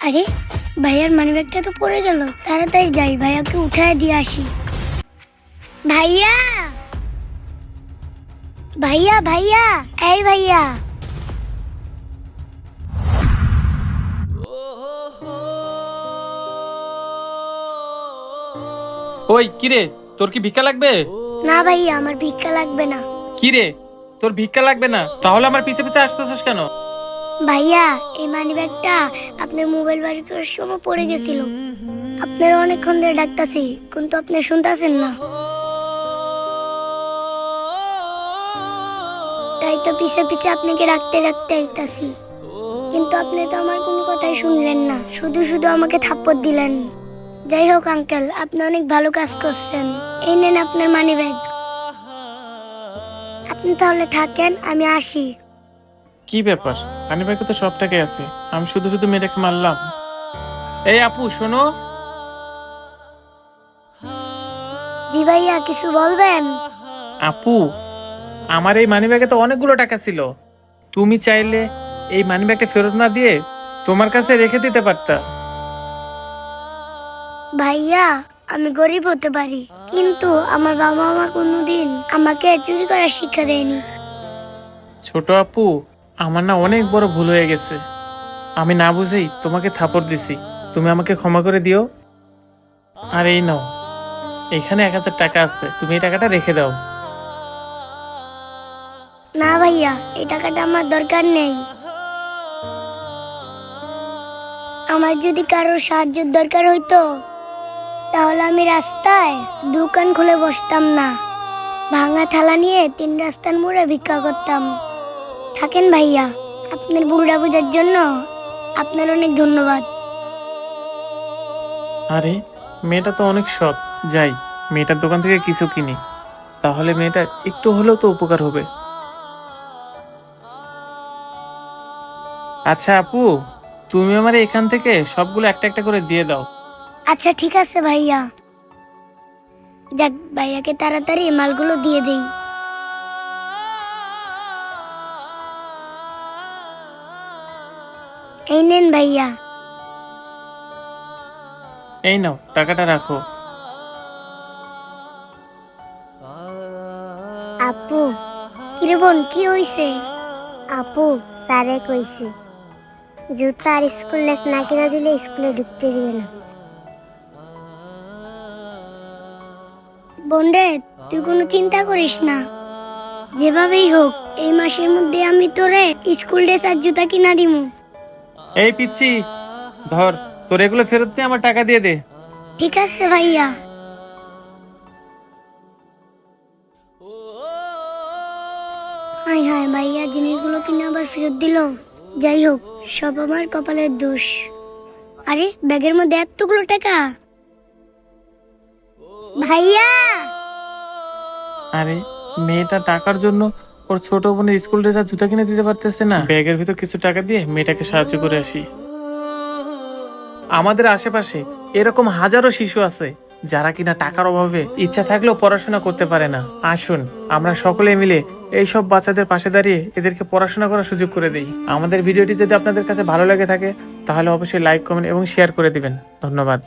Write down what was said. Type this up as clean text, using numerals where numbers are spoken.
আরে ভাইয়ার মানিব্যাগটা তো পড়ে গেল, তাড়াতাড়ি যাই ভাইয়াকে উঠায় দিয়ে আসি। ভাইয়া ভাইয়া ভাইয়া, এই ভাইয়া। ওই কিরে, তোর কি ভিক্ষা লাগবে? না ভাইয়া, আমার ভিক্ষা লাগবে না। কিরে, তোর ভিক্ষা লাগবে না, তাহলে আমার পিছে পিছে আসতেছিস কেন? ভাইয়া, এই মানিব্যাগটা আপনার মোবাইল বাড়ি করার সময় পড়ে গেছিল। আপনার অনেকক্ষণ ধরে ডাকতাছি, কিন্তু আপনি শুনতেছেন না, তাই তো পিছে পিছে আপনাকে ডাকতে ডাকতে আইতাছি। কিন্তু আপনি তো আমার কোনো কথাই শুনলেন না, শুধু শুধু আমাকে থাপ্পড় দিলেন। যাই হোক আঙ্কেল, আপনি অনেক ভালো কাজ করছেন। এই নেন আপনার মানিব্যাগ। আপনি তাহলে থাকেন, আমি আসি। কি ব্যাপার, মানিব্যাগে তো সব টাকাই আছে, আমি শুধু শুধু মেয়েটাকে মারলাম। এই আপু শোনো। জি ভাইয়া, কিছু বলবেন? আপু, আমার এই মানিব্যাগে তো অনেকগুলো টাকা ছিল, তুমি চাইলে এই মানিব্যাগটা ফেরত না দিয়ে তোমার কাছে রেখে দিতে পারতা। ভাইয়া, আমি গরিব হতে পারি, কিন্তু আমার বাবা মা কোনোদিন আমাকে চুরি করার শিক্ষা দেয়নি। ছোট আপু, আমার না অনেক বড় ভুল হয়ে গেছে, আমি না বুঝেই তোমাকে থাপড় দিছি, তুমি আমাকে ক্ষমা করে দিও। আর এই নাও, এখানে 1000 টাকা আছে, তুমি এই টাকাটা রেখে দাও। না ভাইয়া, এই টাকাটা আমার দরকার নেই। আমার যদি কারোর সাহায্যের দরকার হইতো, তাহলে আমি রাস্তায় দোকান খুলে বসতাম না, ভাঙা থালা নিয়ে 3 রাস্তার মোড়ে ভিক্ষা করতাম। থাকেন ভাইয়া, আপনার ভুলটা বোঝার জন্য আপনার অনেক ধন্যবাদ। আরে মেয়েটা তো অনেক সৎ, যাই মেয়েটার দোকান থেকে কিছু কিনি, তাহলে মেয়েটার একটু হলেও তো উপকার হবে। আচ্ছা আপু, তুমি আমার এখান থেকে সবগুলো একটা একটা করে দিয়ে দাও। আচ্ছা ঠিক আছে ভাইয়া। যাক, ভাইয়াকে তাড়াতাড়ি মালগুলো দিয়ে দেই। এই নেন ভাইয়া। এই নাও, টাকাটা রাখো। আপু, কিরে বোন, কি হইছে? আপু, স্যারে কইছে জুতা আর স্কুল ড্রেস না কিনা দিলে স্কুলে ঢুকতে দিবে না। বোন রে, তুই কোনো চিন্তা করিস না, যেভাবেই হোক এই মাসের মধ্যে আমি তোরে স্কুল ড্রেস আর জুতা কিনা দিমু। এই পিচ্ছি, ধর, তোর এগুলো ফেরত দিয়ে আমার টাকা দিয়ে দে। ঠিক আছে ভাইয়া। হাই হাই, ভাইয়া জিনিসগুলো কিনে আবার ফেরত দিল। যাই হোক, সব আমার কপালের দোষ। আরে ব্যাগের মধ্যে এতগুলো টাকা। ভাইয়া, আরে মেয়েটা টাকার জন্য ওর ছোট বোনের স্কুল ড্রেস আর জুতা কিনে দিতে পারতেছে না, ব্যাগের ভিতর কিছু টাকা দিয়ে মেয়েটাকে সাহায্য করে আসি। আমাদের আশেপাশে এরকম হাজারো শিশু আছে যারা কিনা টাকার অভাবে ইচ্ছা থাকলেও পড়াশোনা করতে পারে না। আসুন আমরা সকলে মিলে এই সব বাচ্চাদের পাশে দাঁড়িয়ে এদেরকে পড়াশোনা করার সুযোগ করে দেই। আমাদের ভিডিওটি যদি আপনাদের কাছে ভালো লেগে থাকে, তাহলে অবশ্যই লাইক, কমেন্ট এবং শেয়ার করে দিবেন। ধন্যবাদ।